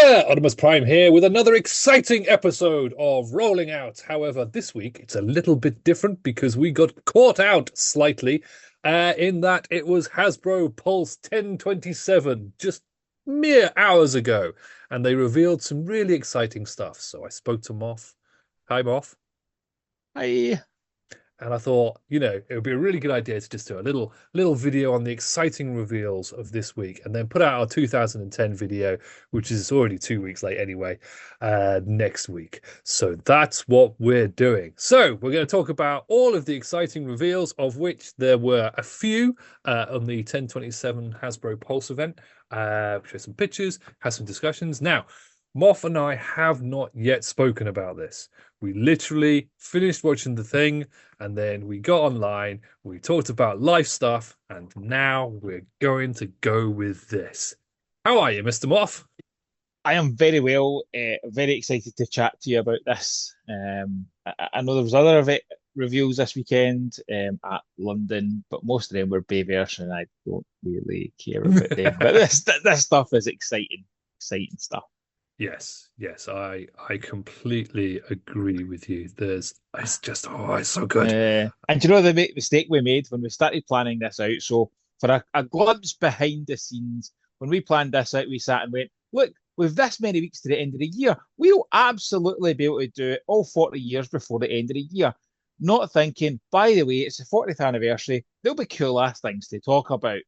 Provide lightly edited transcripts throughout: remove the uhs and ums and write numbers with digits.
there! Oddimus Prime here with another exciting episode of Rolling Out. However, this week it's a little bit different because we got caught out slightly in that it was Hasbro Pulse 1027 just mere hours ago, and they revealed some really exciting stuff. So I spoke to Moff. Hi, Moff. I And I thought, it would be a really good idea to just do a little video on the exciting reveals of this week, and then put out our 2010 video, which is already 2 weeks late anyway, next week. So that's what we're doing. So we're going to talk about all of the exciting reveals, of which there were a few on the 1027 Hasbro Pulse event. Show some pictures, have some discussions. Now, Moff and I have not yet spoken about this. We literally finished watching the thing, and then we got online, we talked about life stuff, and now we're going to go with this. How are you, Mr. Moff? am very well, very excited to chat to you about this. I know there was other reviews this weekend at London, but most of them were Bayverse, and I don't really care about them. But this stuff is exciting stuff. Yes, I completely agree with you. It's just, it's so good. And do you know the mistake we made when we started planning this out? So, for a glimpse behind the scenes, when we planned this out, we sat and went, look, with this many weeks to the end of the year, we'll absolutely be able to do it all 40 years before the end of the year. Not thinking, by the way, it's the 40th anniversary, there'll be cool ass things to talk about.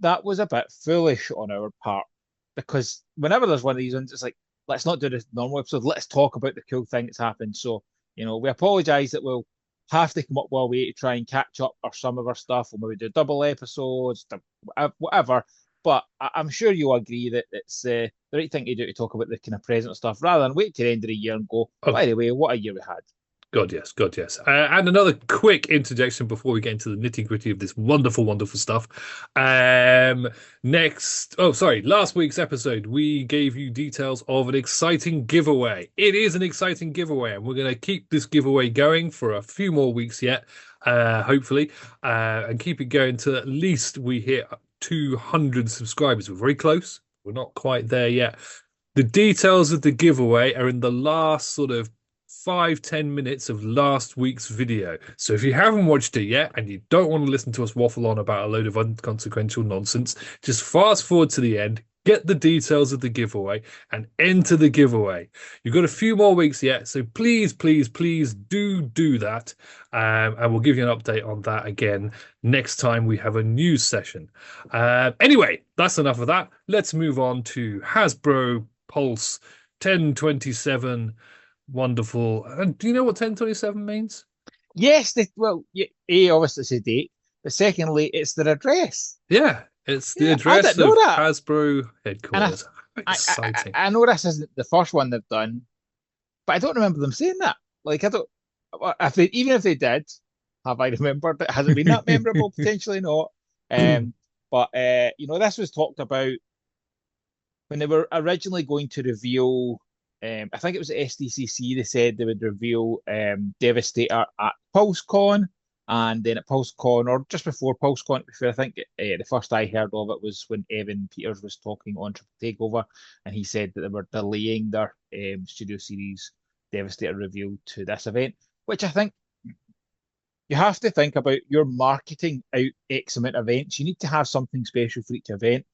That was a bit foolish on our part because whenever there's one of these ones, it's like, let's not do this normal episode. Let's talk about the cool thing that's happened. So, we apologize that we'll have to come up with a way to try and catch up or some of our stuff. We'll maybe do double episodes, whatever. But I'm sure you'll agree that it's the right thing to do to talk about the kind of present stuff rather than wait till the end of the year and go, Oh, by the way, what a year we had. God, yes, God, yes. And another quick interjection before we get into the nitty-gritty of this wonderful, wonderful stuff. Last week's episode, we gave you details of an exciting giveaway. It is an exciting giveaway, and we're going to keep this giveaway going for a few more weeks yet, hopefully, and keep it going till at least we hit 200 subscribers. We're very close. We're not quite there yet. The details of the giveaway are in the last sort of 5-10 minutes of last week's video. So if you haven't watched it yet and you don't want to listen to us waffle on about a load of inconsequential nonsense, just fast forward to the end, get the details of the giveaway, and enter the giveaway. You've got a few more weeks yet, so please, please, please do that. And we'll give you an update on that again next time we have a news session. Anyway, that's enough of that. Let's move on to Hasbro Pulse 1027. Wonderful. And do you know what 1027 means? Yes, obviously it's a date, but secondly, it's their address. Yeah, it's the Yeah, I address didn't know of that. Hasbro And headquarters. How I, I, exciting. I know this isn't the first one they've done, but I don't remember them saying that. Like I don't, even if they did, have I remembered it? Has it been that memorable? Potentially not. Um, but this was talked about when they were originally going to reveal. I think it was at SDCC. They said they would reveal Devastator at PulseCon, and then at PulseCon, or just before PulseCon, to be fair, I think the first I heard of it was when Evan Peters was talking on Triple Takeover, and he said that they were delaying their Studio Series Devastator reveal to this event, which I think you have to think about your marketing out X amount of events. You need to have something special for each event.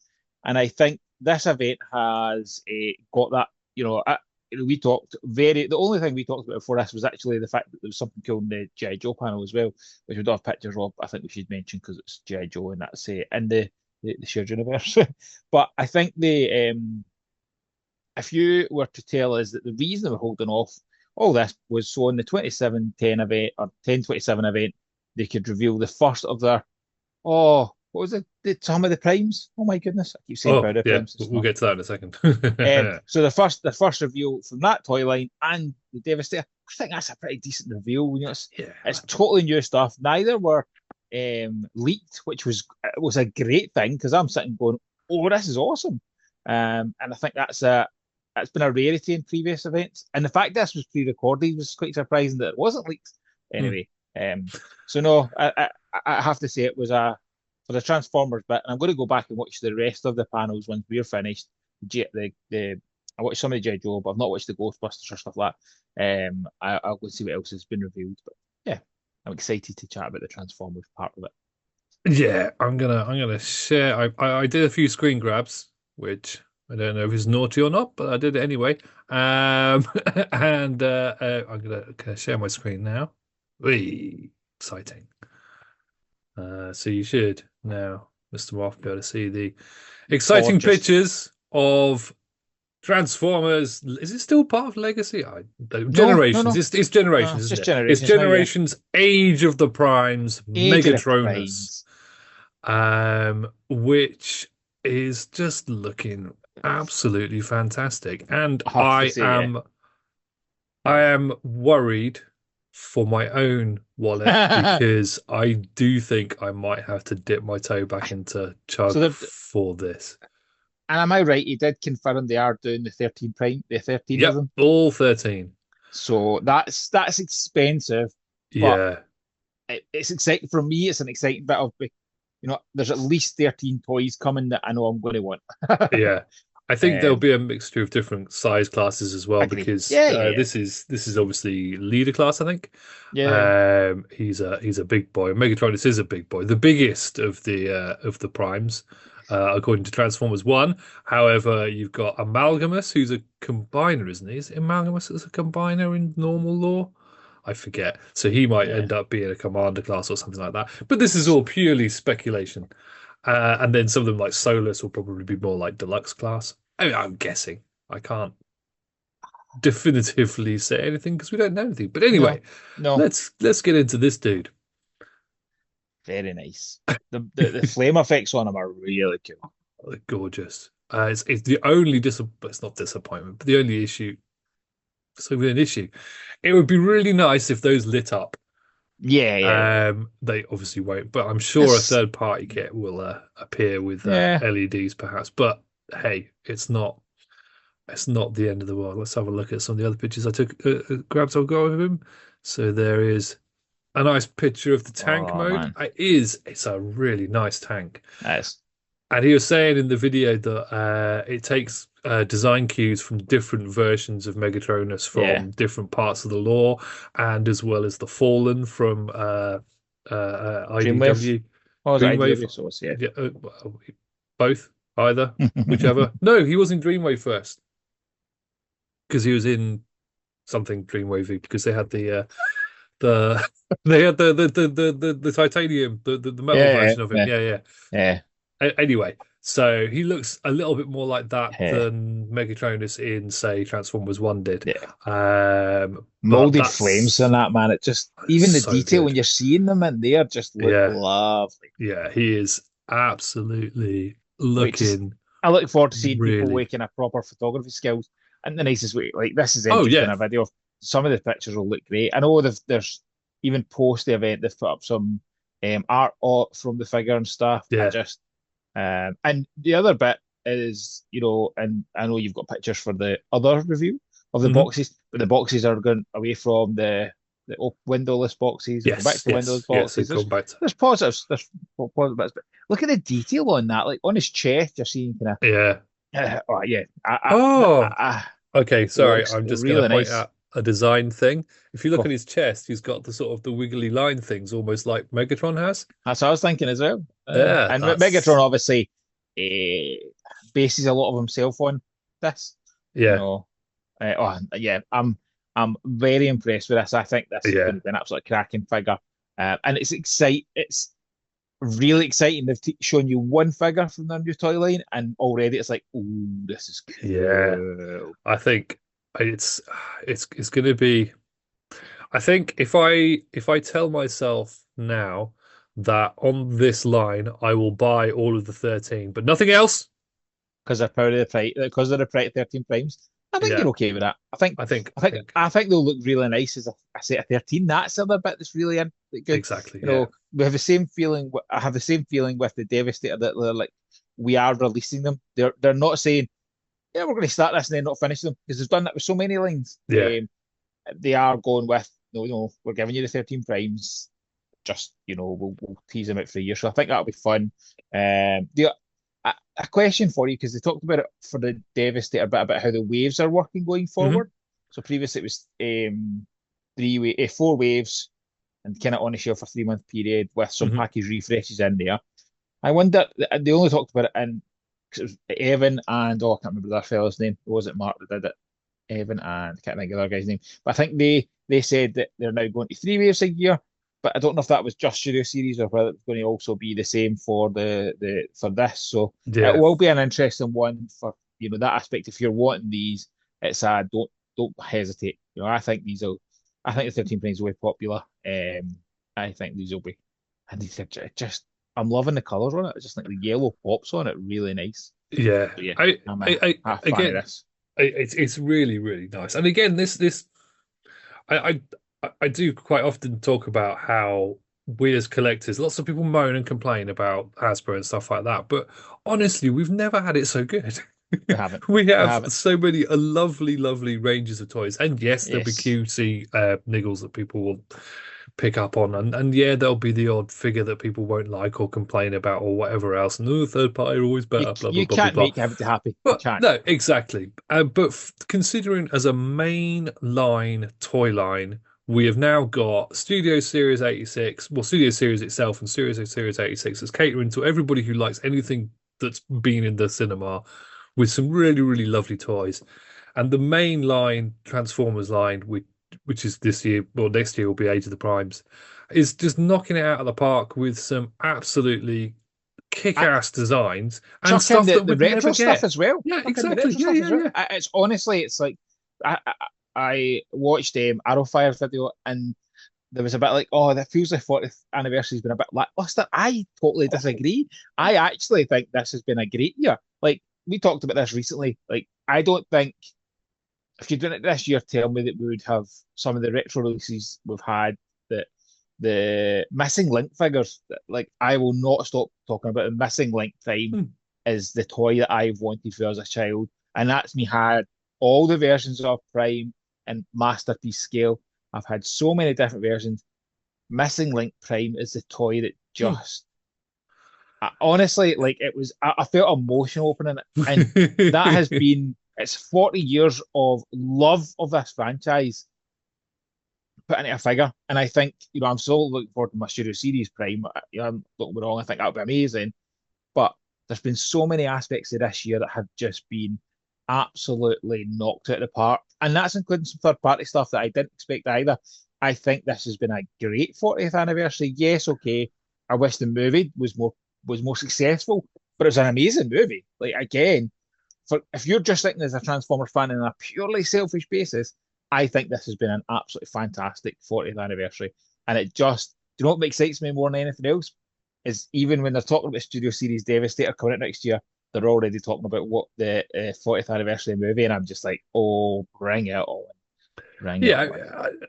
And I think this event has got that, we talked the only thing we talked about before this was actually the fact that there was something cool in the G.I. Joe panel as well, which we don't have pictures of. I think we should mention because it's G.I. Joe and that's in the shared universe. But I think if you were to tell us that the reason they were holding off all this was so in the 2710 event or 1027 event, they could reveal the first of their, oh, what was it? Some of the primes. Oh my goodness, I keep saying Oh, powder yeah, primes. It's we'll not. get to that in a second. So the first reveal from that toy line and the Devastator, I think that's a pretty decent reveal. Yeah. It's totally new stuff. Neither were leaked, which was a great thing because I'm sitting going, "Oh, this is awesome," and I think that's been a rarity in previous events. And the fact this was pre-recorded was quite surprising that it wasn't leaked. Hmm. Anyway, so no, I have to say it was a for the Transformers bit, and I'm going to go back and watch the rest of the panels once we're finished. The I watched some of the G.I. Joe, but I've not watched the Ghostbusters or stuff like that. I'll go and see what else has been revealed. But yeah, I'm excited to chat about the Transformers part of it. Yeah, I'm gonna share. I did a few screen grabs, which I don't know if it's naughty or not, but I did it anyway. And I'm gonna share my screen now. Whee, exciting. So you should now, Mr. Moff, be able to see the exciting Gorgeous. pictures of Transformers. Is it still part of Legacy? No, no, Generations. no. It's Generations, It's isn't just it? It's generations now, yeah. Generations Age of the Primes Age of the Megatronus, Primes. which is just looking absolutely fantastic. And I have to say, I am worried for my own wallet yeah. because I do think I might have to dip my toe back into So Chug they've, for this. and am I right? He did confirm they are doing the 13 of Yep, them. all 13. So that's expensive, but Yeah, it's exciting for me. It's an exciting bit of, there's at least 13 toys coming that I know I'm going to want. yeah. I think there'll um, be a mixture of different size classes as well Agree. because Yeah, yeah, yeah, this is obviously leader class, I think. yeah. He's a big boy. Megatronus is a big boy, the biggest of the primes, according to Transformers One. However, you've got Amalgamus, who's a combiner, isn't he? Is Amalgamus as a combiner in normal law? I forget. So he might Yeah. end up being a commander class or something like that. But this is all purely speculation. And then some of them like Solus will probably be more like deluxe class. I mean, I'm guessing. I can't definitively say anything because we don't know anything. But No, anyway, no. let's get into this dude. Very nice. The flame effects on him are really cool. Gorgeous. It's the only it's not disappointment, but the only issue. So with an issue, it would be really nice if those lit up. Yeah, yeah, yeah. They obviously won't, but I'm sure a It's third party kit will appear with yeah. LEDs perhaps. But hey, it's not the end of the world. Let's have a look at some of the other pictures I took, grabs I've got of him. So there is a nice picture of the tank Oh mode. man, It's a really nice tank. that's And he was saying in the video that it takes design cues from different versions of Megatronus yeah. from different parts of the lore, and as well as the Fallen from Dreamwave. IDW, What was it? Dreamwave. IDW source, yeah. Yeah, both, either, whichever. No, he was in Dreamwave first because he was in something Dreamwavy because they had the they had the titanium the metal Yeah, version of him. yeah, Yeah, yeah. yeah, Anyway, so he looks a little bit more like that yeah, than Megatronus in say Transformers One did. yeah. But Molded flames in that's that man. It just even the so detail when good. you're seeing them in there just look Yeah, lovely. yeah, he is absolutely Which is looking I look forward to seeing people really. waking up proper photography skills in the nicest way. Like this is Oh interesting. yeah, A video. Some of the pictures will look great. I know there's even post the event they've put up some art from the figure and stuff. yeah. And the other bit is, and I know you've got pictures for the other review of the Hmm. boxes, but the boxes are going away from the windowless boxes and go back Yes, to windowless yes, yes. boxes. It's There's gone back to there's positives, there's positive bits, but look at the detail on that. Like on his chest, you're seeing kind yeah. of, oh yeah, Oh, okay. it Sorry, looks I'm just going to really point nice. out a design thing. If you look at Cool. his chest, he's got the sort of the wiggly line things, almost like Megatron has. That's what I was thinking as well. Yeah, And Megatron that's obviously bases a lot of himself on this. You yeah, know, yeah, I'm very impressed with this. I think this is yeah. going to be an absolute cracking figure, and it's excite. It's really exciting. They've shown you one figure from their new toy line, and already it's like, ooh, this is Yeah, cool. I think it's it's going to be. I think if I tell myself now that on this line I will buy all of the 13, but nothing else. Because they're proud of the price, because they're the 13 primes. I think Yeah, you're okay with that. I think, I think I I think, think I think they'll look really nice as a set of 13. That's the other bit that's really good. exactly. You Yeah, know, we have the same feeling. I have the same feeling with the Devastator that they're like, we are releasing them. They're not saying, yeah, we're going to start this and then not finish them because they've done that with so many lines. yeah. They are going with, no, no, we're giving you the 13 primes. Just, we'll tease them out for a year. So I think that'll be fun. The a question for you, because they talked about it for the Devastator bit about how the waves are working going Hmm. forward. So previously it was four waves and kind of on a shelf for 3 month period with some Hmm. package refreshes in there. I wonder, they only talked about it in, 'cause it was Evan and, oh, I can't remember that fellow's name. It wasn't Mark that did it. Evan and I can't think of the other guy's name. But I think they said that they're now going to three waves a year. But I don't know if that was just Studio Series or whether it's going to also be the same for the for this. So it Yeah, will be an interesting one for that aspect. If you're wanting these, it's don't hesitate. I think I think the 13 planes will be popular. I think these will be, and these are just I'm loving the colours on it. I just think the yellow pops on it really nice. yeah. So yeah, I, I'm a fan of again, this. it's really really nice. And again, this I, I do quite often talk about how we as collectors, lots of people moan and complain about Hasbro and stuff like that, but honestly, we've never had it so good. We haven't. We We have haven't. so many lovely, lovely ranges of toys, and yes, there'll be Yes. cutesy niggles that people will pick up on, and yeah, there'll be the odd figure that people won't like or complain about or whatever else, and third party are always better, blah blah You blah blah can't blah. make everybody happy. You But can't. no, exactly. But considering as a main line toy line, we have now got Studio Series 86, well, Studio Series itself and Studio Series 86 is catering to everybody who likes anything that's been in the cinema with some really, really lovely toys. And the main line, Transformers line, which is this year, or next year will be Age of the Primes, is just knocking it out of the park with some absolutely I kick-ass designs and chuck in stuff that the we'd never retro stuff get. as well. Yeah, Chuck in the exactly. retro Yeah, stuff yeah, as well. yeah. It's honestly, it's like I watched Arrowfire's video and there was a bit like, oh, that feels like 40th anniversary's been a bit lackluster. I totally Oh. disagree. I actually think this has been a great year. Like we talked about this recently. Like I don't think if you'd done it this year, tell me that we would have some of the retro releases we've had, that the missing link figures. Like I will not stop talking about the missing link Prime Hmm. is the toy that I've wanted for as a child, and that's me had all the versions of Prime and masterpiece scale. I've had so many different versions. Missing link Prime is the toy that Hmm. just honestly, like it was, I felt emotional opening it, and that has been it's 40 years of love of this franchise put into a figure, and I think I'm so looking forward to my Studio Series Prime. Don't get me wrong, I think that'll be amazing, but there's been so many aspects of this year that have just been absolutely knocked out of the park, and that's including some third party stuff that I didn't expect either. I think this has been a great 40th anniversary. Yes, okay. I wish the movie was more successful, but it was an amazing movie. Like again, for if you're just thinking as a Transformers fan on a purely selfish basis, I think this has been an absolutely fantastic 40th anniversary. And it just, do you know what excites me more than anything else? Is even when they're talking about Studio Series Devastator coming out next year, they're already talking about what the 40th anniversary movie, and I'm just like, oh, bring it on, bring it Yeah,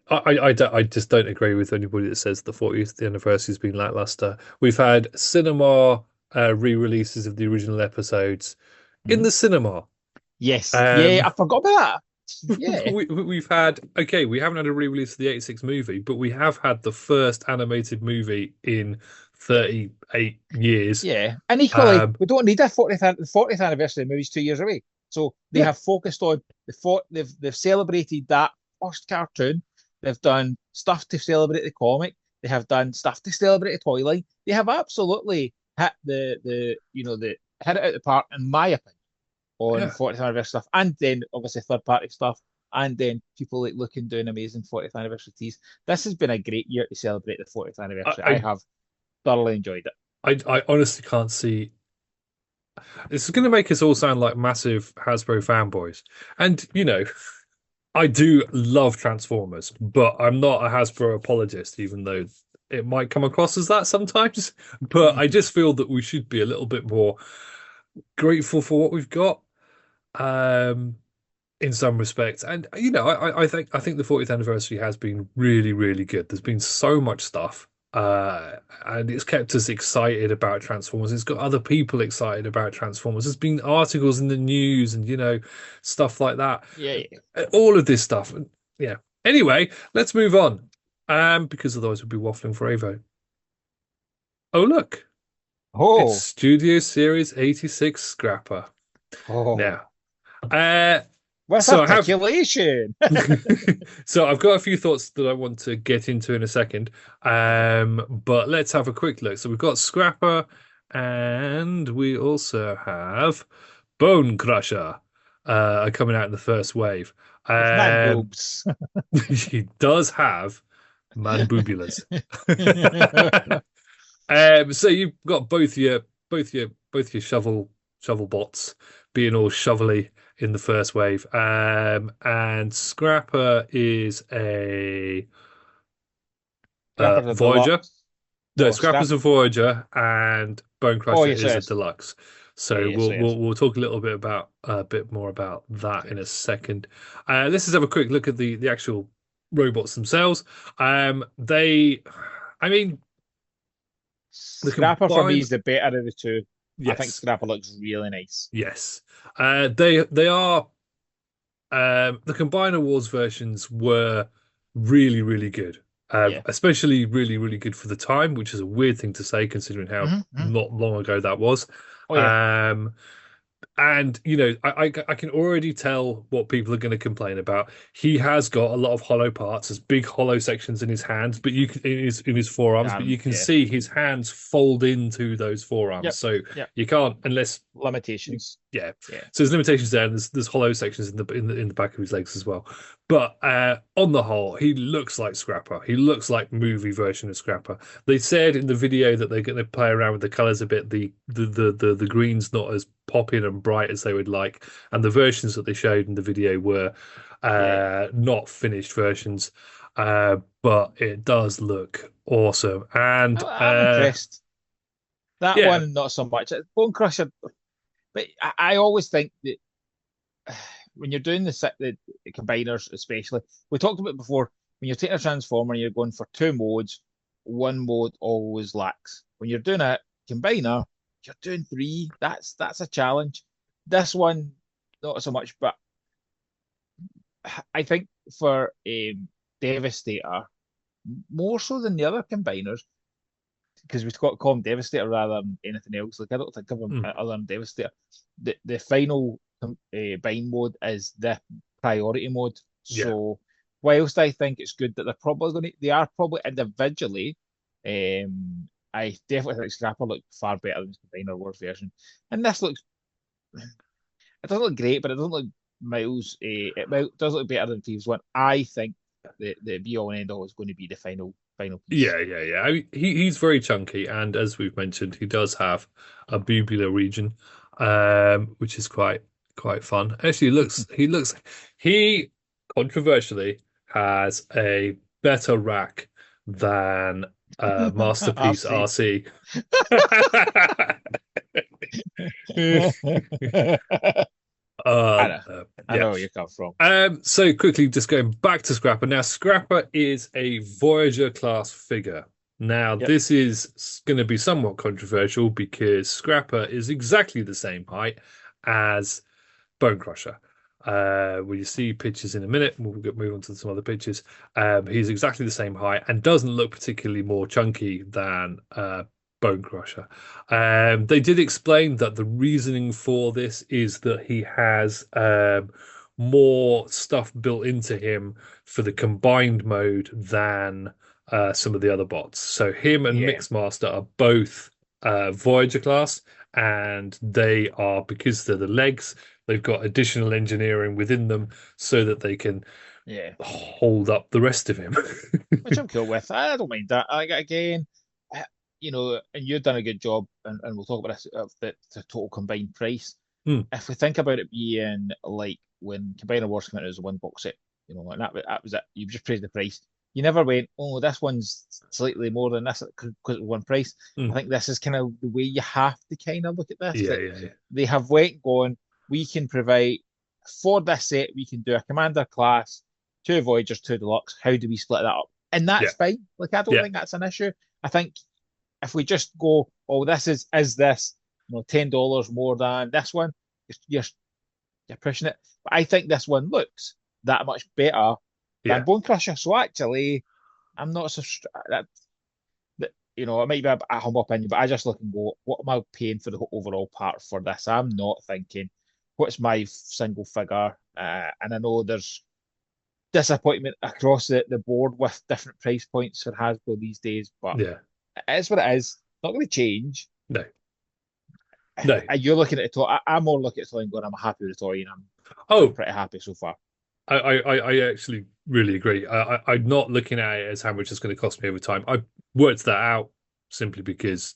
on. I just don't agree with anybody that says the 40th anniversary has been lackluster. We've had cinema re-releases of the original episodes in Mhm. the cinema. Yes, yeah, Um, I forgot about that. Yeah, we've had, okay, we haven't had a re-release of the 86 movie, but we have had the first animated movie in 38 years. yeah, and equally, Um, we don't need a 40th anniversary. The movie's 2 years away, so they yeah, have focused on they've celebrated that first cartoon. They've done stuff to celebrate the comic. They have done stuff to celebrate the toy line. They have absolutely hit the hit it out the park, in my opinion, on yeah. 40th anniversary stuff, and then obviously third party stuff, and then people like looking doing amazing 40th anniversary teas. This has been a great year to celebrate the 40th anniversary. I I, have thoroughly enjoyed it. I honestly can't see. This is going to make us all sound like massive Hasbro fanboys. And, I do love Transformers, but I'm not a Hasbro apologist, even though it might come across as that sometimes. But I just feel that we should be a little bit more grateful for what we've got, um, in some respects. And I think the 40th anniversary has been really, really good. There's been so much stuff. And it's kept us excited about Transformers. It's got other people excited about Transformers. There's been articles in the news and stuff like that. Yeah, yeah. All of this stuff. Yeah. Anyway, let's move on. Because otherwise we'll be waffling for Avo. Oh look, It's Oh, Studio Series 86 Scrapper. oh, Now, uh, with so I have articulation. so I've got a few thoughts that I want to get into in a second. Okay. But let's have a quick look. So we've got Scrapper, and we also have Bone Crusher coming out in the first wave. With man Um, boobs. he does have man boobulas. So you've got both your shovel bots being all shovelly in the first wave. And Scrapper is a Scrapper the Voyager. deluxe. No, No, Scrapper's scrap. a Voyager, and Bone Oh, Crusher yes, is a yes. deluxe. Yeah, So yes, we'll yes. we'll we'll talk a little bit about a bit more about that Okay. in a second. Let's just have a quick look at the actual robots themselves. They, I mean, the Scrapper for me combined, is the better of the two. I think yes, Scrapper looks really nice. yes. They are the Combiner Wars versions were really, really good. Yeah. Especially really, really good for the time, which is a weird thing to say considering how Hmm. not long ago that was. Oh, yeah. Um, and I can already tell what people are going to complain about. He has got a lot of hollow parts, there's big hollow sections in his hands, but you can in his forearms, but you can Yeah. see his hands fold into those forearms. Yep. So Yep. you can't unless Limitations. yeah. Yeah. So there's limitations there, and there's hollow sections in the back of his legs as well. But on the whole, he looks like Scrapper. He looks like movie version of Scrapper. They said in the video that they're going to play around with the colors a bit. The green's not as popping and bright as they would like, and the versions that they showed in the video were Yeah. not finished versions. But it does look awesome, and I'm impressed. That yeah, one, not so much. Bone Crusher, but I always think that when you're doing the combiners, especially, we talked about it before, when you're taking a transformer and you're going for two modes, one mode always lacks. When you're doing a combiner, you're doing three. That's a challenge. This one, not so much, but I think for Devastator, more so than the other combiners, because we've got to call him Devastator rather than anything else. Like I don't think of him mm, other than Devastator. The final bind mode is the priority mode. yeah, So whilst I think it's good that they are probably individually. I definitely think Scrapper looked far better than the Combiner Wars version, and this looks. It doesn't look great, but it doesn't look miles. It does look better than Thieves One. I think the be all and end all is going to be the final piece. yeah. I mean, he's very chunky, and as we've mentioned, he does have a bubular region, which is quite fun. Actually, he controversially has a better rack than Masterpiece RC. RC. I know. I Yeah. know where you come from. So quickly, just going back to Scrapper. Now, Scrapper is a Voyager class figure. Now, Yep. this is going to be somewhat controversial because Scrapper is exactly the same height as Bone Crusher. When you see pictures in a minute, move on to some other pictures. He's exactly the same height and doesn't look particularly more chunky than Bone Crusher. They did explain that the reasoning for this is that he has more stuff built into him for the combined mode than some of the other bots. So him and Yeah. Mixmaster are both Voyager class, and they are because they're the legs. They've got additional engineering within them so that they can Yeah. hold up the rest of him. Which I'm cool with. I don't mind that. Again, uh, and you've done a good job, and we'll talk about this of the total combined price. Hmm. If we think about it being like when Combiner Wars came out as a one box set, like that was it. You've just praised the price. You never went, oh, this one's slightly more than this because it was one price. I Hmm. think this is kind of the way you have to kind of look at this. Yeah, That yeah, they have went and gone, we can provide for this set, we can do a commander class, two Voyagers, two Deluxe. How do we split that up? And yeah, that's fine. Like I don't yeah, think that's an issue. I think if we just go, oh, this is this, $10 more than this one, you're you're pushing it. But I think this one looks that much better yeah, than Bone Crusher. So actually, I'm not so that it might be a humble opinion, but I just look and go, what am I paying for the overall part for this? I'm not thinking, what's my single figure? And I know there's disappointment across the board with different price points for Hasbro these days, but Yeah. it is what it is. Not going to change. No. No. You're looking at the toy. I'm more looking at the toy and going, I'm happy with the toy, and I'm Oh, pretty happy so far. I actually really agree. I'm not looking at it as how much it's going to cost me over time. I worked that out simply because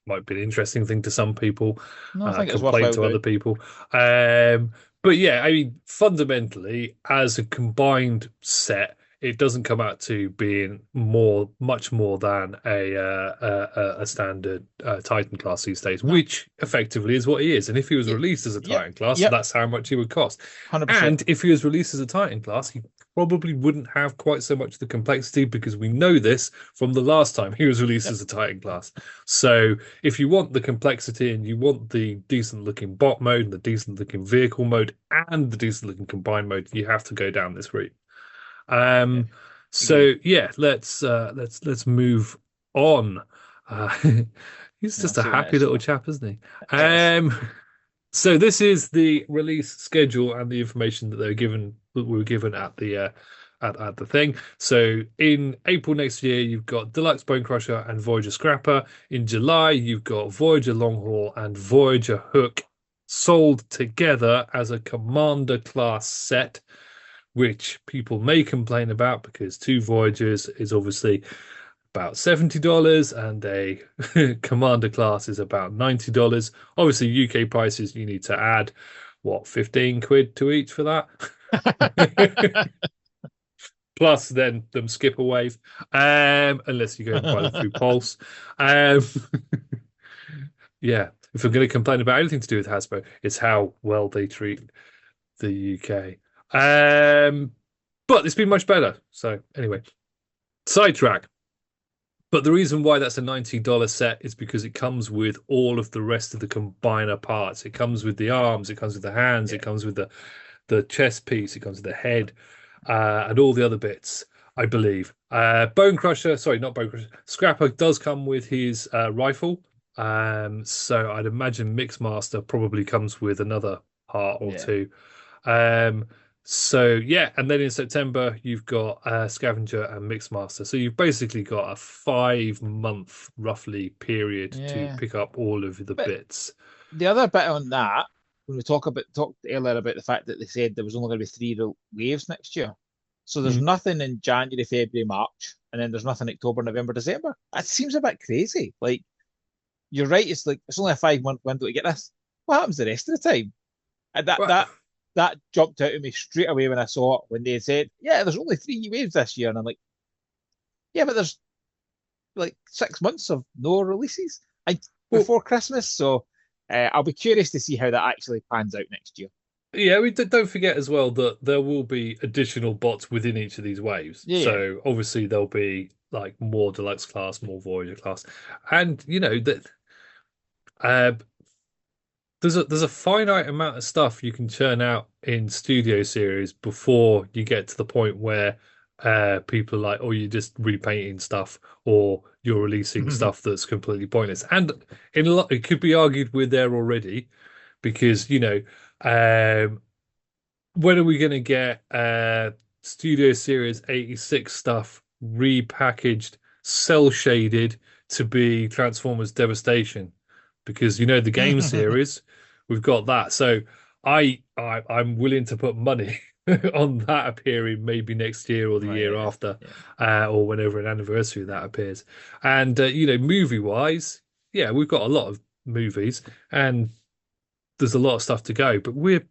it might be an interesting thing to some people, No, I think it's complaint worthwhile to other doing. people. But yeah, I mean, fundamentally, as a combined set, it doesn't come out to being much more than a standard Titan class these days, No, which effectively is what he is. And if he was yep, released as a yep, Titan class, yep, that's how much he would cost. 100%. And if he was released as a Titan class, he probably wouldn't have quite so much of the complexity because we know this from the last time he was released Yep, as a Titan class. So if you want the complexity and you want the decent looking bot mode, the decent looking vehicle mode, and the decent looking combined mode, you have to go down this route. yeah, Um, agreed. so yeah, let's move on. Uh, he's No, just a see what happy next little year. chap, isn't he? It is. So this is the release schedule and the information that we were given at at the thing. So in April next year, you've got Deluxe Bone Crusher and Voyager Scrapper. In July, you've got Voyager Longhaul and Voyager Hook sold together as a Commander class set, which people may complain about because two Voyagers is obviously about $70 and a Commander class is about $90. Obviously, UK prices, you need to add what, 15 quid to each for that? Plus then them skip a wave. Unless you go and buy them through Pulse. Um yeah. If we're going to complain about anything to do with Hasbro, it's how well they treat the UK. But it's been much better. So anyway, sidetrack. But the reason why that's a $90 set is because it comes with all of the rest of the combiner parts. It comes with the arms, it comes with the hands, Yeah. it comes with the chest piece, it comes with the head, and all the other bits, I believe. Bone Crusher, sorry, not Bone Crusher. Scrapper does come with his rifle. So I'd imagine Mixmaster probably comes with another part or Yeah. two. Um, so yeah, and then in September you've got Scavenger and Mixmaster. So you've basically got a 5 month roughly period to Yeah. pick up all of the But bits. the other bit on that, when we talked earlier about the fact that they said there was only going to be three waves next year. So there's Mhm. nothing in January, February, March, and then there's nothing October, November, December. It seems a bit crazy. Like you're right, it's like it's only a 5 month window to get this. What happens the rest of the time? And that Well, that that jumped out at me straight away when I saw it when they said, yeah, there's only three waves this year. And I'm like, yeah, but there's like 6 months of no releases I, well, before Christmas. So I'll be curious to see how that actually pans out next year. yeah, we don't forget as well that there will be additional bots within each of these waves. Yeah, yeah. So obviously there'll be like more deluxe class, more Voyager class, and you know that uh, there's a finite amount of stuff you can churn out in studio series before you get to the point where people are like, oh, you're just repainting stuff or you're releasing stuff that's completely pointless. And in a lot, it could be argued we're there already because um, when are we going to get Studio Series 86 stuff repackaged, cell shaded to be Transformers Devastation? Because the game series, we've got that. So I'm willing to put money on that appearing maybe next year or the Right, year yeah, after, yeah. or whenever an anniversary of that appears. And movie wise, yeah, we've got a lot of movies, and there's a lot of stuff to go, but we're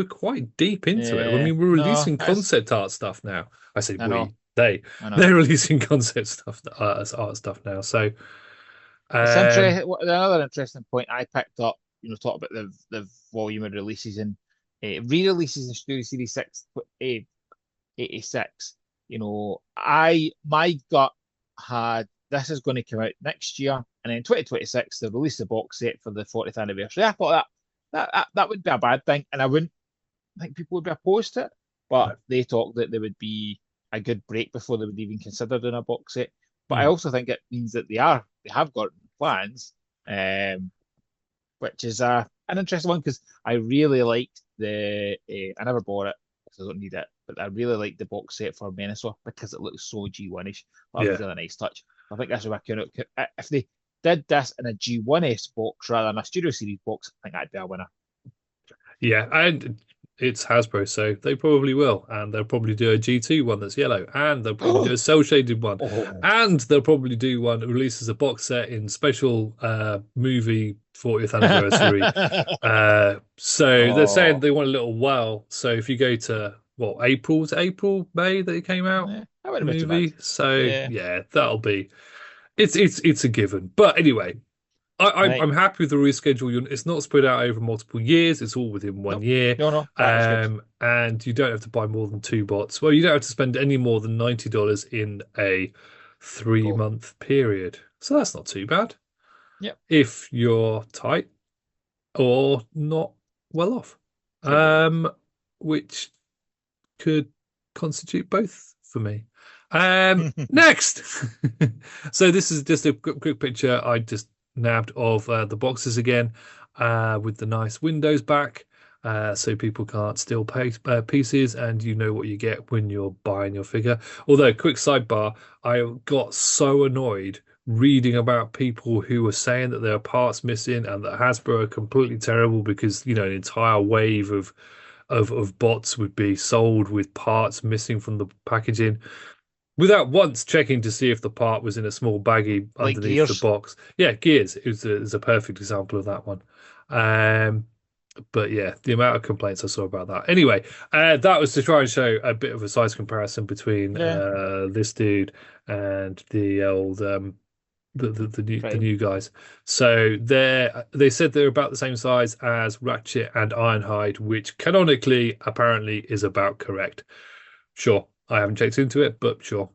quite deep into it. I Yeah, mean, we're no, releasing concept art stuff now. I say I know, we, they, I know. they're releasing concept stuff, art stuff now. So, It's um, interesting. Another interesting point I picked up, talk about the volume of releases and re-releases in Studio Series 86. My gut had this is going to come out next year, and in 2026 they'll release the box set for the 40th anniversary. I thought that would be a bad thing, and I wouldn't think people would be opposed to it. But no. they talked that there would be a good break before they would even consider doing a box set. But I also think it means that they have got plans, um, which is an interesting one because I really liked I never bought it because I don't need it, but I really liked the box set for Menasor because it looks so G1ish. That was Yeah. a really nice touch. I think that's why if they did this in a G1S box rather than a Studio Series box, I think that'd be a winner. Yeah, and it's Hasbro, so they probably will, and they'll probably do a G2 one that's yellow, and they'll probably do a cell shaded one, Oh, and they'll probably do one that releases a box set in special movie 40th anniversary. So they're saying oh, they want a little while. So if you go to what April to April, May that it came out, yeah, that wouldn't the be too bad. movie. So Yeah, yeah, that'll be it's a given. But anyway. right. I'm happy with the reschedule. It's not spread out over multiple years. It's all within one Nope. year. No, that was good. And you don't have to buy more than two bots. Well, you don't have to spend any more than $90 in a three Go. month period. So that's not too bad Yep. if you're tight or not well off. True. Um, which could constitute both for me. Next. So this is just a quick picture I just nabbed of the boxes again, with the nice windows back, so people can't steal pieces, and you know what you get when you're buying your figure. Although, quick sidebar, I got so annoyed reading about people who were saying that there are parts missing and that Hasbro are completely terrible because, you know, an entire wave of bots would be sold with parts missing from the packaging without once checking to see if the part was in a small baggie Like underneath the gears. box. Yeah, Gears is a perfect example of that one. Um, but yeah, the amount of complaints I saw about that. Anyway, that was to try and show a bit of a size comparison between Yeah. this dude and the old the Prime. new guys. So they said they're about the same size as Ratchet and Ironhide, which canonically apparently is about correct. Sure, I haven't checked into it, but sure.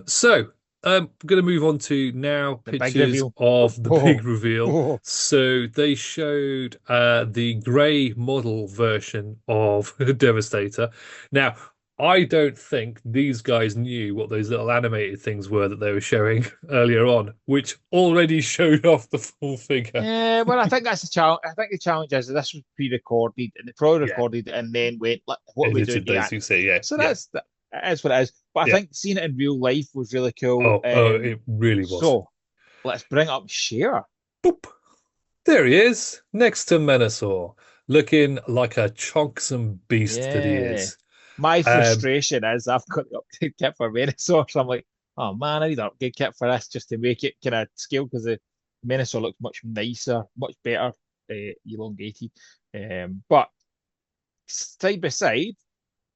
So we're going to move on to now The big pictures reveal. of the big Oh, reveal. oh. So they showed the grey model version of Devastator. Now, I don't think these guys knew what those little animated things were that they were showing earlier on, which already showed off the full figure. Yeah, well, I think that's the challenge. I think the challenge is that this was pre-recorded and they probably Yeah, recorded and then went, "Look, what are we doing edited here?" those who say, yeah, So yeah, that is what it is. But I yeah. think seeing it in real life was really cool. Oh, it really was. So let's bring up Share. Boop. There he is, next to Menasor, looking like a chonksome beast that he Yeah. is. My Um, frustration is I've got the upgrade kit for Venusaur, so I'm like, oh man, I need an upgrade kit for this just to make it kind of scale because the Venusaur looks much nicer, much better, elongated. But side by side,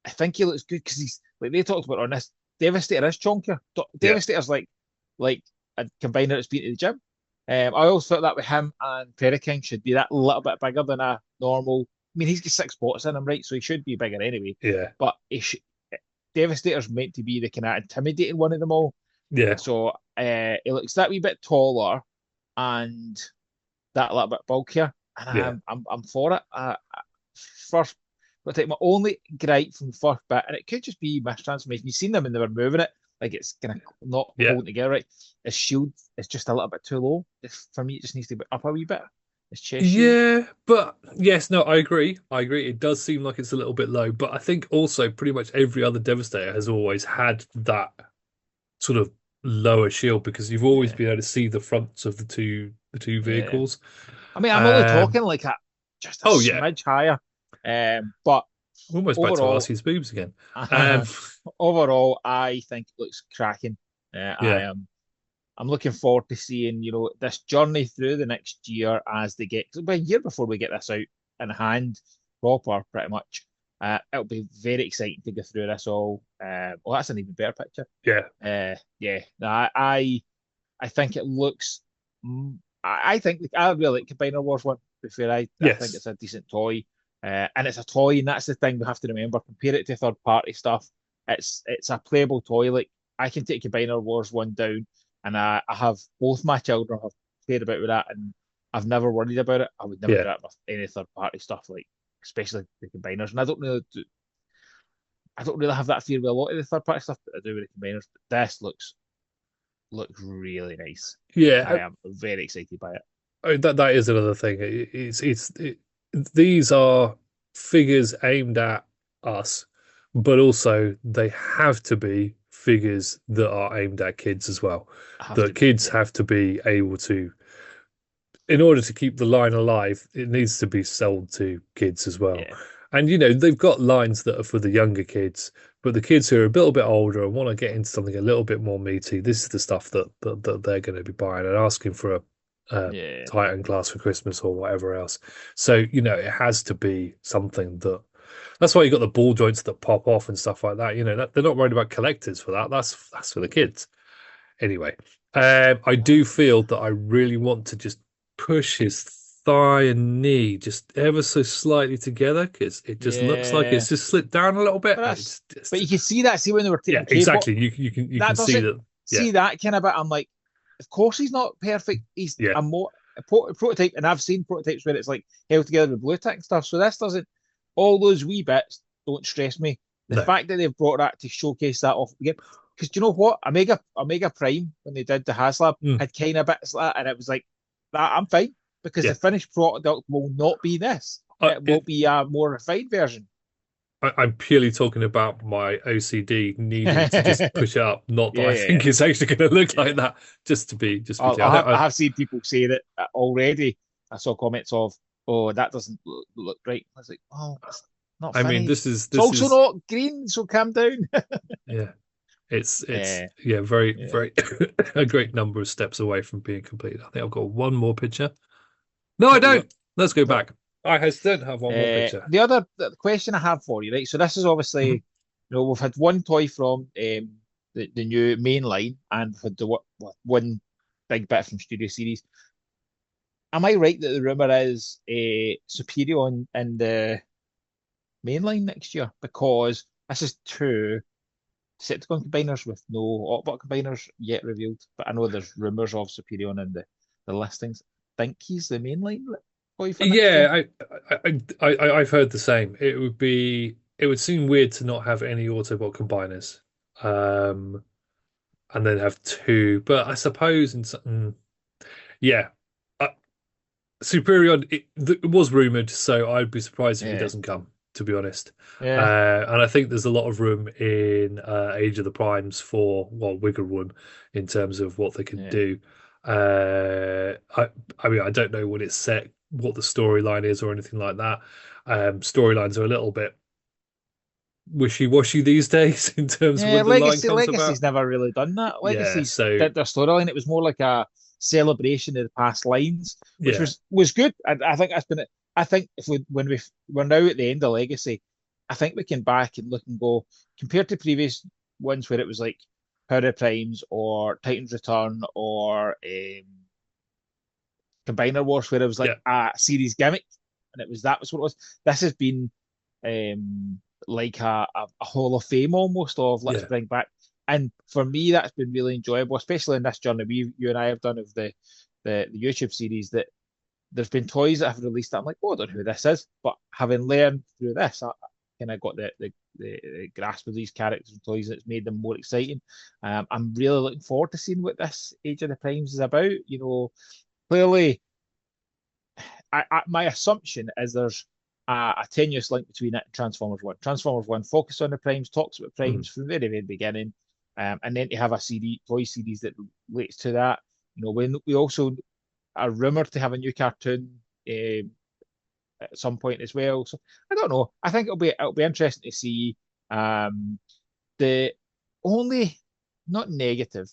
I think he looks good because he's like they talked about on this. Devastator is chonkier. yeah, Devastator's like a combiner that's been to the gym. I always thought that with him and King should be that little bit bigger than a normal. I mean, he's got six spots in him, right? So he should be bigger anyway. yeah, But Devastator's meant to be the kind of intimidating one of them all. yeah, So he looks that wee bit taller and that little bit bulkier, and yeah, I'm for it. First, but take my only gripe from the first bit, and it could just be mistransformation. You've seen them when they were moving it, like it's kind of not yeah. holding together right. His shield is just a little bit too low. For me, it just needs to be up a wee bit. His chest shield. Yeah, but yes, no, I agree. I agree. It does seem like it's a little bit low, but I think also pretty much every other Devastator has always had that sort of lower shield because you've always Yeah, been able to see the fronts of the two yeah. vehicles. I mean, I'm only Um, talking like just a oh yeah, smidge higher. But almost back to overall, Arcee's boobs again. Um, overall, I think it looks cracking. I yeah, am. I'm looking forward to seeing this journey through the next year as they get. 'Cause it'll be a year before we get this out in hand, proper, pretty much. It'll be very exciting to go through this all. Well, that's an even better picture. yeah, Yeah, no, I think it looks. I think I really like Combiner Wars one. Before I think yes, it's a decent toy, and it's a toy, and that's the thing we have to remember. Compare it to third party stuff. It's a playable toy. Like I can take Combiner Wars one down, and I have both my children have played about with that, and I've never worried about it. I would never do yeah. that with any third party stuff, like especially the combiners. And I don't really have that fear with a lot of the third party stuff that I do with the combiners. But this looks looks really nice. I Yeah, am very excited by it. that is another thing. These are figures aimed at us, but also they have to be figures that are aimed at kids as well. I have The to be, kids yeah, have to be able to, in order to keep the line alive, it needs to be sold to kids as well. yeah, And they've got lines that are for the younger kids, but the kids who are a little bit older and want to get into something a little bit more meaty, this is the stuff that they're going to be buying and asking for a yeah, Titan class for Christmas or whatever else. So, it has to be something that's why you got the ball joints that pop off and stuff like that. They're not worried about collectors for that. That's for the kids. Anyway, I do feel that I really want to just push his thigh and knee just ever so slightly together because it just looks like yeah. it's just slipped down a little bit. But And that's, but you can see that. See when they were yeah, taking the cape off, exactly. You can that see doesn't that. Yeah, see that kind of bit. I'm like, of course he's not perfect. He's yeah, a more prototype, and I've seen prototypes where it's like held together with blue tack and stuff. So this doesn't. All those wee bits don't stress me. The no, fact that they've brought that to showcase that off again, because do you know what? Omega Prime when they did the HasLab mm, had kind of bits like that, and it was like that. I'm fine because yeah. the finished product will not be this. It will It, be a more refined version. I'm purely talking about my OCD needing to just push it up, not that Yeah, I yeah, yeah. think it's actually going to look like Yeah. that. Just to be clear. I have seen people say that already. I saw comments of, "Oh, that doesn't look right." I was like, "Oh, it's not I mean, this finished. is It's this also is not green, so calm down." yeah. It's Yeah, yeah, very yeah. very a great number of steps away from being completed. I think I've got one more picture. No, I What you got? don't. Let's go No. back. don't have one more picture. The question I have for you, right? So this is obviously, Mhm. we've had one toy from the new main line, and we've had one big bit from Studio Series. Am I right that the rumor is Superior in the main line next year? Because this is two Decepticon combiners with no Autobot combiners yet revealed, but I know there's rumors of Superior in the listings. Think he's the mainline boy for next year? Yeah, I've heard the same. It would seem weird to not have any Autobot combiners, um, and then have two. But I suppose yeah, uh, Superior. It was rumored, so I'd be surprised if he Yeah, doesn't come. To be honest, yeah, and I think there's a lot of room in Age of the Primes for wiggle room in terms of what they can yeah. do. I mean, I don't know what it's set, what the storyline is, or anything like that. Storylines are a little bit wishy-washy these days in terms of Yeah, when the line Legacy comes about. Legacy's never really done that. Yeah, Legacy's so did their storyline. It was more like a celebration of the past lines, which yeah, was good. I think that's been it. I think if we're now at the end of Legacy, I think we can back and look and go compared to previous ones where it was like Power of Primes or Titan's Return or Combiner Wars, where it was like yeah, a series gimmick, and that was what it was. This has been like a Hall of Fame almost of let's yeah, bring back. And for me, that's been really enjoyable, especially in this journey you and I have done of the YouTube series. That there's been toys that have released that I'm like, oh, I don't know who this is, but having learned through this, I kind of got the grasp of these characters and toys that's made them more exciting. I'm really looking forward to seeing what this Age of the Primes is about. Clearly my assumption is there's a tenuous link between it and Transformers One. Transformers One focused on the Primes, talks about mhm, Primes from the very very beginning, and then to have a toy series that relates to that. We also are rumored to have a new cartoon at some point as well. So I don't know. I think it'll be interesting to see. The only not negative.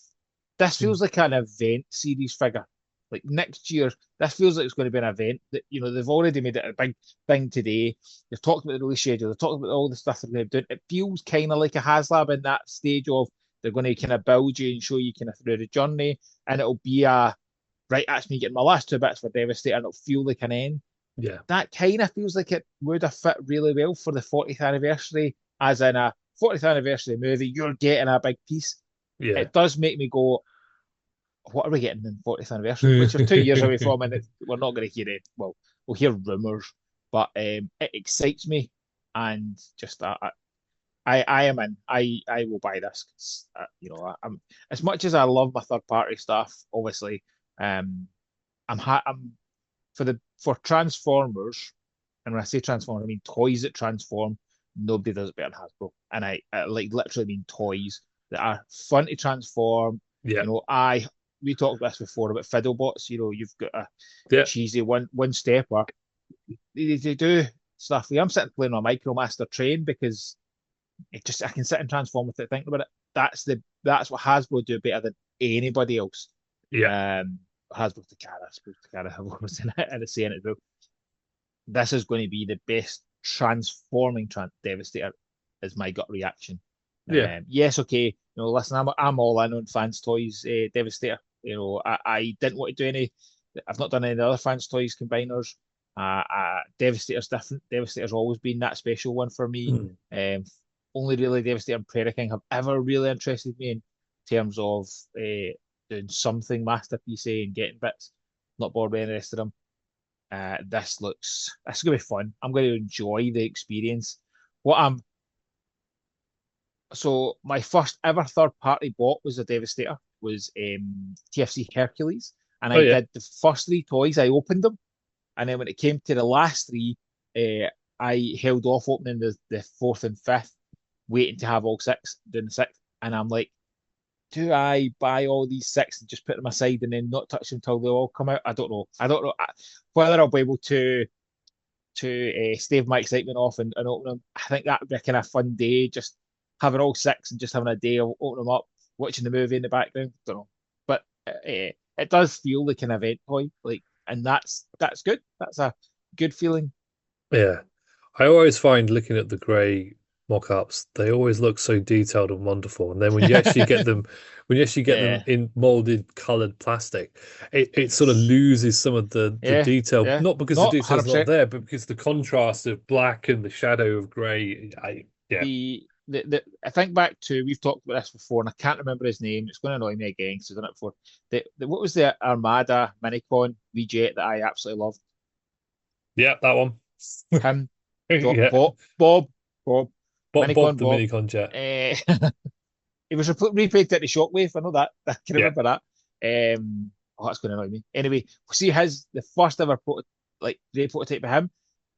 This mhm, feels like an event series figure. Like next year, this feels like it's going to be an event that they've already made it a big thing today. They've talked about the release schedule. They've talked about all the stuff they're going to do. It feels kind of like a HasLab in that stage of they're going to kind of build you and show you kind of through the journey, and it'll be a right. That's me getting my last two bits for Devastator, and it'll feel like an end. yeah, That kind of feels like it would have fit really well for the 40th anniversary, as in a 40th anniversary movie. You're getting a big piece. yeah. It does make me go, what are we getting in 40th anniversary? Which we're 2 years away from, and we're not going to hear it. Well, we'll hear rumours, but it excites me, and just I am in. I will buy this 'cause, I'm as much as I love my third party stuff. Obviously, um, I'm for Transformers, and when I say Transformers, I mean toys that transform. Nobody does it better than Hasbro, and I like literally mean toys that are fun to transform. Yeah, We talked about this before about Fiddlebots. You've got a yeah, cheesy one stepper. They do stuff. I'm sitting playing on a Micromaster train because I can sit and transform without thinking about it. That's what Hasbro do better than anybody else. yeah, Um, Hasbro Takara have always in it and it's saying it though. This is going to be the best transforming Devastator, is my gut reaction. yeah. Yes, okay. Listen, I'm all in on fans toys. Devastator. I didn't want to do any. I've not done any other fans toys combiners. Devastator's different. Devastator's always been that special one for me. Mm. Only really Devastator and Prairie King have ever really interested me in terms of doing something masterpiece and getting bits. Not bored by the rest of them. This is gonna be fun. I'm going to enjoy the experience. What I'm So my first ever third party bought was a Devastator, was TFC Hercules, and Oh I yeah. did the first three toys. I opened them, and then when it came to the last three, I held off opening the fourth and fifth, waiting to have all six, doing the sixth, and I'm like, do I buy all these six and just put them aside and then not touch them until they all come out? I don't know. Whether I'll be able to stave my excitement off and open them. I think that would be a kind of fun day, just having all six and just having a day of opening them up, watching the movie in the background. Don't know, but it does feel like an event toy, like, and that's good. That's a good feeling. Yeah. I always find looking at the grey mock-ups, they always look so detailed and wonderful. And then when you actually get them Yeah, in molded, colored plastic, it sort of loses some of the yeah, detail, yeah. not because the Not detail's not 100%. there, but because the contrast of black and the shadow of grey. Yeah. I think back to, we've talked about this before, and I can't remember his name. It's going to annoy me again because I've done it before. What was the Armada Minicon VJ that I absolutely loved? Yeah, that one. Him, Yeah. Bob, Bob Minicon the Bob. Minicon jet. Eh, He was repainted into Shockwave. I know that. I can Yeah. remember that. That's going to annoy me. Anyway, see the first ever great prototype of him.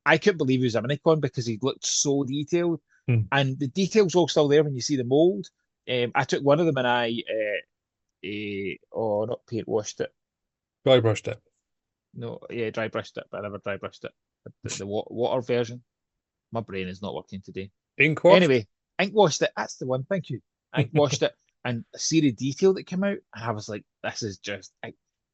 I couldn't believe he was a Minicon because he looked so detailed, Hmm. and the details all still there when you see the mold. I took one of them and not paint washed it. Dry brushed it. No, yeah, dry brushed it, but I never dry brushed it. The water version. My brain is not working today. Ink washed. Anyway, ink washed it. That's the one. Thank you. Ink washed it, and see the detail that came out. And I was like, this is just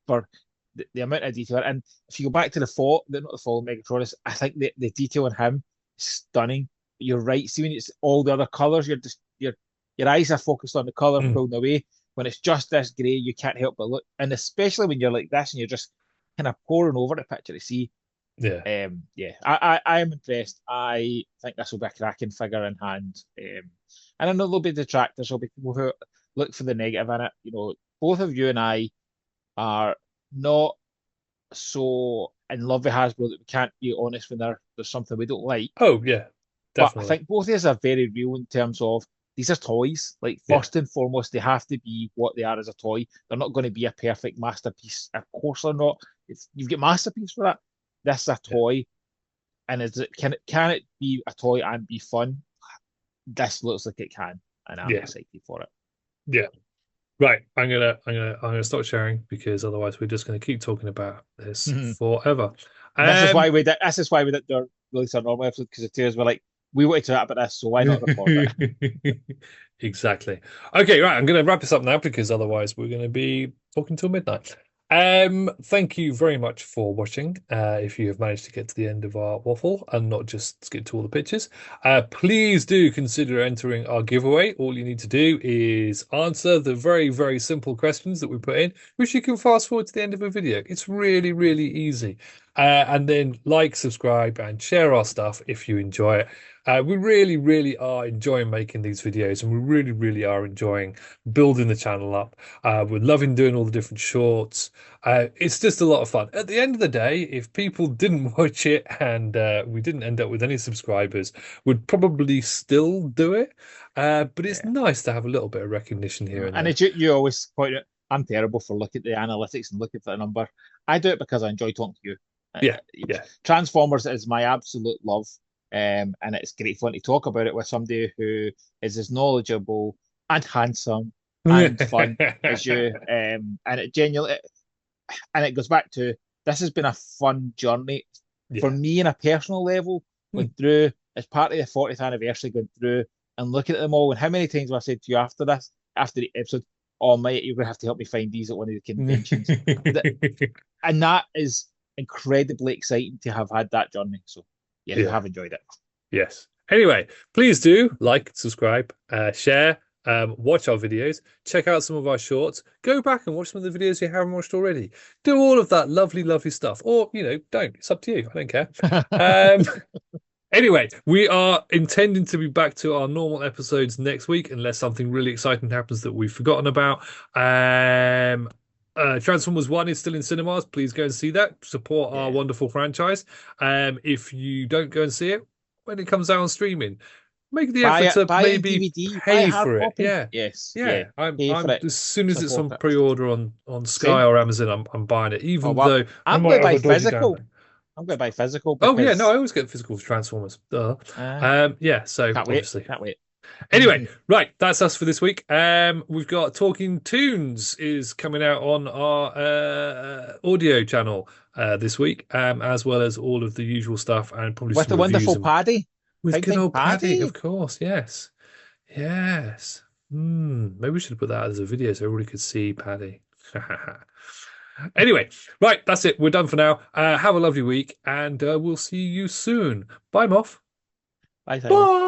for the amount of detail. And if you go back to not the fall Megatronus, I think the detail on him is stunning. You're right. See, when it's all the other colors, your eyes are focused on the color Mm. pulling away. When it's just this grey, you can't help but look. And especially when you're like this and you're just kind of poring over the picture to see. Yeah. Yeah, I am impressed. I think this will be a cracking figure in hand. And I know there'll be detractors, there'll be people who look for the negative in it. Both of you and I are not so in love with Hasbro that we can't be honest when there's something we don't like. Oh yeah, But I definitely. think both of us are very real in terms of these are toys. Like, Yeah. first and foremost, they have to be what they are as a toy. They're not going to be a perfect masterpiece. Of course they're not. You've got masterpiece for that. This is a Yeah. toy. And can it be a toy and be fun? This looks like it can, and I'm Yeah. excited for it. Yeah. Right. I'm gonna stop sharing because otherwise we're just gonna keep talking about this And forever. this is why Um we did. This is why we did the release our normal episode, because the two of us were like, we wanted to chat about this, so why not record it? exactly. Okay, right. I'm gonna wrap this up now because otherwise we're gonna be talking till midnight. Thank you very much for watching. If you have managed to get to the end of our waffle and not just skip to all the pictures, please do consider entering our giveaway. All you need to do is answer the very, very simple questions that we put in, which you can fast forward to the end of a video. It's really, really easy. And then like, subscribe, and share our stuff if you enjoy it. We really, really are enjoying making these videos, and we really, really are enjoying building the channel up. We're loving doing all the different shorts. It's just a lot of fun. At the end of the day, if people didn't watch it and we didn't end up with any subscribers, we'd probably still do it. But it's Yeah. nice to have a little bit of recognition here and And there. as you always point out, I'm terrible for looking at the analytics and looking for the number. I do it because I enjoy talking to you. Yeah, yeah. Transformers is my absolute love, and it's great fun to talk about it with somebody who is as knowledgeable and handsome and fun as you. And it genuinely, and it goes back to this has been a fun journey for Yeah. me on a personal level. Hmm. Going through as part of the 40th anniversary, going through and looking at them all. And how many times have I said to you after this, after the episode, "Oh mate, you're gonna have to help me find these at one of the conventions." That, and that is incredibly exciting to have had that journey. So yes, I Yeah. have enjoyed it. Yes. Anyway, please do like, subscribe, share, watch our videos, check out some of our shorts, go back and watch some of the videos you haven't watched already. Do all of that lovely, lovely stuff. Or, don't. It's up to you. I don't care. Um, anyway, we are intending to be back to our normal episodes next week, unless something really exciting happens that we've forgotten about. Transformers 1 is still in cinemas. Please go and see that. Support our Yeah. wonderful franchise. If you don't go and see it, when it comes out on streaming, make the Buy effort it, to buy it in maybe DVD, buy a pay hard for it. copy. Yeah. Yes, yeah. Yeah. I'm Pay for I'm it, as soon as it's support on it. pre-order on Sky Same. or Amazon, I'm buying it, Oh even well, though I I'm might going to have buy a dodgy physical. download. I'm going to buy physical Oh yeah, no, I because always get physical Transformers. Duh. uh, Yeah, so can't wait, obviously. can't wait. Anyway, right, that's us for this week. We've got Talking Toons is coming out on our audio channel this week, as well as all of the usual stuff and probably With some the reviews wonderful and Paddy, with good Painting old Paddy, of Paddy. course. Yes, yes. Maybe we should have put that as a video so everybody could see Paddy. Anyway, right, that's it. We're done for now. Have a lovely week, and we'll see you soon. Bye, Moff. Bye, Simon. Bye.